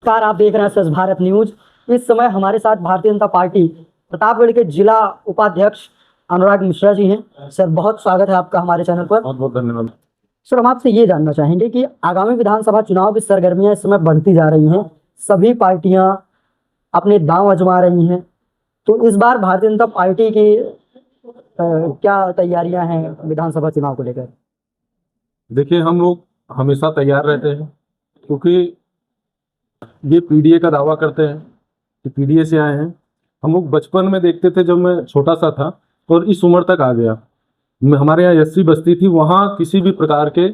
नमस्कार, आप देख रहे हैं स्वच्छ भारत न्यूज। इस समय हमारे साथ भारतीय जनता पार्टी प्रतापगढ़ के जिला उपाध्यक्ष अनुराग मिश्रा जी हैं। सर, बहुत स्वागत है आपका हमारे चैनल पर। बहुत बहुत धन्यवाद। सर, हम आपसे ये जानना चाहेंगे कि आगामी विधानसभा चुनाव की सरगर्मियां इस समय बढ़ती जा रही हैं, सभी पार्टियां अपने दांव आजमा रही हैं, तो इस बार भारतीय जनता पार्टी की क्या तैयारियां हैं विधानसभा चुनाव को लेकर? देखिए, हम लोग हमेशा तैयार रहते हैं, क्योंकि ये पीडीए का दावा करते हैं कि पीडीए से आए हैं। हम लोग बचपन में देखते थे, जब मैं छोटा सा था और इस उम्र तक आ गया, हमारे यहाँ एससी बस्ती थी, वहाँ किसी भी प्रकार के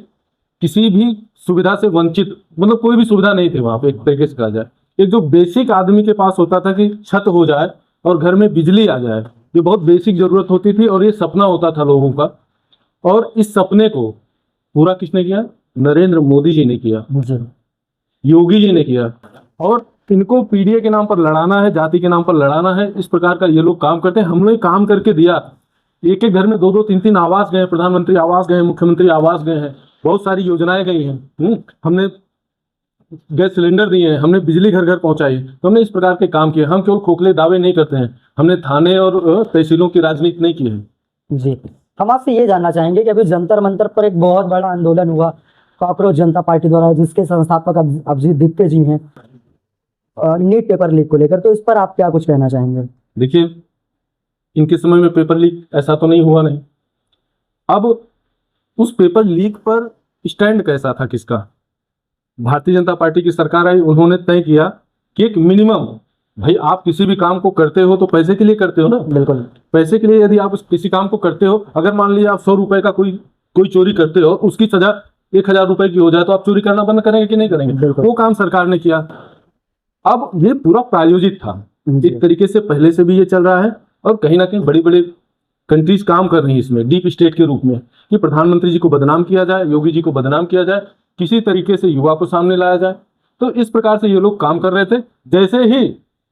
किसी भी सुविधा से वंचित, मतलब कोई भी सुविधा नहीं थी वहाँ पे। एक तरीके से कहा जाए, एक जो बेसिक आदमी के पास होता था कि छत हो जाए और घर में बिजली आ जाए, ये बहुत बेसिक जरूरत होती थी और ये सपना होता था लोगों का। और इस सपने को पूरा किसने किया? नरेंद्र मोदी जी ने किया, योगी जी ने किया। और इनको पीडीए के नाम पर लड़ाना है, जाति के नाम पर लड़ाना है, इस प्रकार का ये लोग काम करते हैं। हमने काम करके दिया, एक एक घर में दो दो तीन तीन आवास गए, प्रधानमंत्री आवास गए, मुख्यमंत्री आवास गए हैं, बहुत सारी योजनाएं गई हैं। हमने गैस सिलेंडर दिए हैं, हमने बिजली घर घर पहुंचाई, तो हमने इस प्रकार के काम किए। हम केवल खोखले दावे नहीं करते हैं, हमने थाने और तहसीलों की राजनीति नहीं की है। जी, हम आपसे ये जानना चाहेंगे कि अभी जंतर मंतर पर एक बहुत बड़ा आंदोलन हुआ कॉकरोच जनता पार्टी द्वारा, जिसके संस्थापक अभिजीत दीप्ते जी हैं, नीट पेपर लीक को लेकर, तो इस पर आप क्या कुछ कहना चाहेंगे? देखिए, इनके समय में पेपर लीक ऐसा तो नहीं हुआ नहीं। अब उस पेपर लीक पर स्टैंड कैसा था किसका? भारतीय जनता पार्टी की सरकार आई, उन्होंने तय किया कि एक मिनिमम, भाई आप किसी भी काम को करते हो तो पैसे के लिए करते हो ना। बिल्कुल, पैसे के लिए यदि आप किसी काम को करते हो, अगर मान लीजिए आप 100 रुपए का कोई चोरी करते हो, उसकी सजा 1000 रुपए की हो जाए, तो आप चोरी करना बंद करेंगे कि नहीं करेंगे? वो काम सरकार ने किया। अब ये पूरा प्रायोजित था, एक तरीके से पहले से भी ये चल रहा है, और कहीं ना कहीं बड़ी बड़ी कंट्रीज काम कर रही है इसमें डीप स्टेट के रूप में, कि प्रधानमंत्री जी को बदनाम किया जाए, योगी जी को बदनाम किया जाए, किसी तरीके से युवा को सामने लाया जाए। तो इस प्रकार से ये लोग काम कर रहे थे। जैसे ही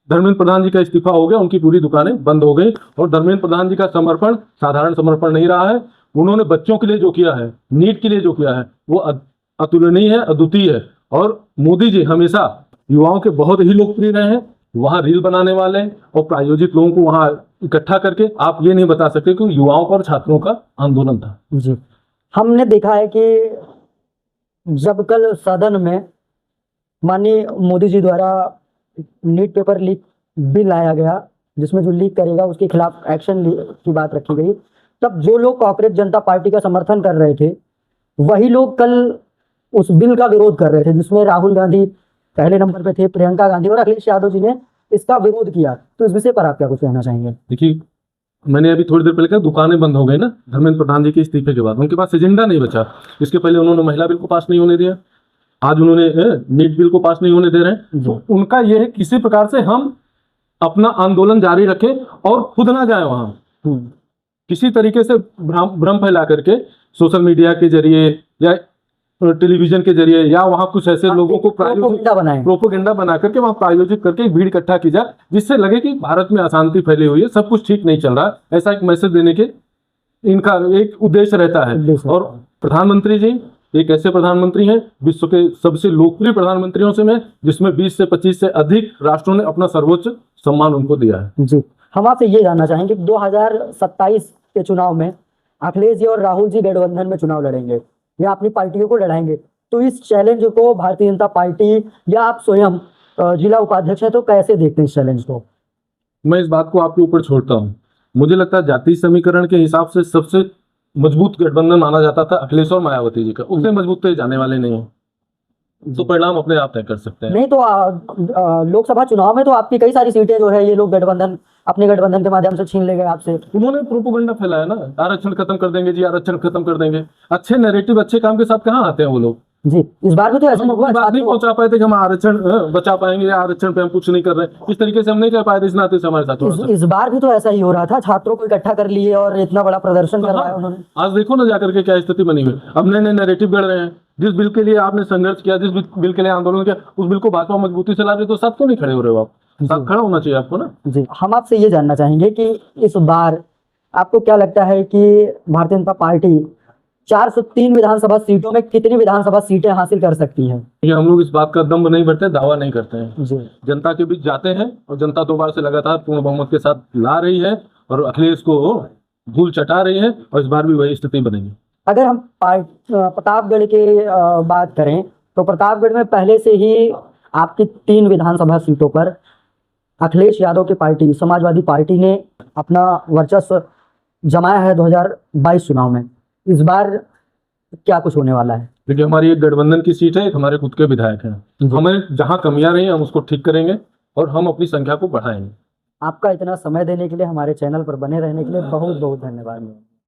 धर्मेंद्र प्रधान जी का इस्तीफा हो गया, उनकी पूरी दुकानें बंद हो गई। और धर्मेंद्र प्रधान जी का समर्पण साधारण समर्पण नहीं रहा है। उन्होंने बच्चों के लिए जो किया है, नीट के लिए जो किया है, वो अतुलनीय है, अद्वितीय है। और मोदी जी हमेशा युवाओं के बहुत ही लोकप्रिय रहे हैं। वहां रील बनाने वाले और प्रायोजित लोगों को वहां इकट्ठा करके आप ये नहीं बता सकते कि युवाओं का और छात्रों का आंदोलन था। जी, हमने देखा है कि जब कल सदन में माननीय मोदी जी द्वारा नीट पेपर लीक बिल लाया गया, जिसमें जो लीक करेगा उसके खिलाफ एक्शन की बात रखी गई, तब जो लोग कांग्रेस जनता पार्टी का समर्थन कर रहे थे, वही लोग कल उस बिल का विरोध कर रहे थे, जिसमें राहुल गांधी पहले नंबर पे थे, प्रियंका गांधी और अखिलेश यादव जी ने इसका विरोध किया। तो इस विषय पर आप क्या कुछ कहना चाहेंगे? देखिए, मैंने अभी थोड़ी देर पहले कहा, दुकानें बंद हो गई ना धर्मेंद्र प्रधान जी के इस्तीफे के बाद। उनके पास एजेंडा नहीं बचा। इसके पहले उन्होंने महिला बिल को पास नहीं होने दिया, आज उन्होंने नीट बिल को पास नहीं होने दे रहे हैं। तो उनका यह है किसी प्रकार से हम अपना आंदोलन जारी रखें और खुद ना जाए वहां, किसी तरीके से भ्रम फैला करके सोशल मीडिया के जरिए या टेलीविजन के जरिए, या वहां कुछ ऐसे लोगों को प्रोपोगेंडा बना करके वहां प्रायोजित करके एक भीड़ इकट्ठा की जाए, जिससे लगे कि भारत में अशांति फैली हुई है, सब कुछ ठीक नहीं चल रहा है। ऐसा एक मैसेज देने के इनका एक उद्देश्य रहता है। और प्रधानमंत्री जी एक ऐसे प्रधानमंत्री हैं, विश्व के सबसे लोकप्रिय प्रधानमंत्रियों से में, जिसमें 20 से 25 से अधिक राष्ट्रों ने अपना सर्वोच्च सम्मान उनको दिया है। जी, हम आपसे ये जानना चाहेंगे 2027 के चुनाव में अखिलेश जी और राहुल जी गठबंधन में चुनाव लड़ेंगे या अपनी पार्टियों को लड़ाएंगे, तो इस चैलेंज को भारतीय जनता पार्टी या आप स्वयं जिला उपाध्यक्ष है, तो कैसे देखते हैं इस चैलेंज को? मैं इस बात को आपके ऊपर छोड़ता हूं। मुझे लगता है जातीय समीकरण के हिसाब से सबसे मजबूत गठबंधन माना जाता था अखिलेश और मायावती जी का। उससे मजबूत तो जाने वाले नहीं है, तो परिणाम अपने आप तय कर सकते हैं। नहीं तो लोकसभा चुनाव में तो आपकी कई सारी सीटें जो है ये लोग गठबंधन अपने गठबंधन के माध्यम से छीन ले गए आपसे। उन्होंने प्रोपोगंडा फैलाया ना, आरक्षण खत्म कर देंगे जी, आरक्षण खत्म कर देंगे। अच्छे नैरेटिव, अच्छे काम के साथ कहाँ आते हैं वो लोग? जी, इस बार भी तो ऐसा हुआ, बात नहीं पहुंचा पाए थे कि हम आरक्षण बचा पाएंगे या आरक्षण पे हम कुछ नहीं कर रहे, इस तरीके से हम नहीं कर पाए थे। इस नाते से हमारे साथ इस बार भी तो ऐसा ही हो रहा था, छात्रों को इकट्ठा कर लिए और इतना बड़ा प्रदर्शन करवाया उन्होंने। आज देखो ना जाकर के क्या स्थिति बनी हुई। अब नए नए नैरेटिव गढ़ रहे हैं। जिस बिल के लिए आपने संघर्ष किया, जिस बिल के लिए आंदोलन किया, उस बिल को भाजपा मजबूती से ला रही, तो साथ क्यों नहीं खड़े हो रहे हो आप? साथ खड़ा होना चाहिए आपको ना। जी, हम आपसे ये जानना चाहेंगे कि इस बार आपको क्या लगता है कि भारतीय जनता पार्टी 403 विधानसभा सीटों में कितनी विधानसभा सीटें हासिल कर सकती हैं? ये हम लोग इस बात का दम्भ नहीं भरते, दावा नहीं करते हैं। जी। जनता के बीच जाते हैं और जनता 2 बार से लगातार पूर्ण बहुमत के साथ ला रही है और अखिलेश को धूल चटा रही है और इस बार भी वही स्थिति बनेगी। अगर हम प्रतापगढ़ की बात करें तो प्रतापगढ़ में पहले से ही आपकी 3 विधानसभा सीटों पर अखिलेश यादव की पार्टी समाजवादी पार्टी ने अपना वर्चस्व जमाया है 2022 चुनाव में। इस बार क्या कुछ होने वाला है? देखिए, हमारी एक गठबंधन की सीट है, एक हमारे खुद के विधायक हैं। हमें जहां कमियां रही हैं हम उसको ठीक करेंगे और हम अपनी संख्या को बढ़ाएंगे। आपका इतना समय देने के लिए, हमारे चैनल पर बने रहने के लिए बहुत बहुत धन्यवाद।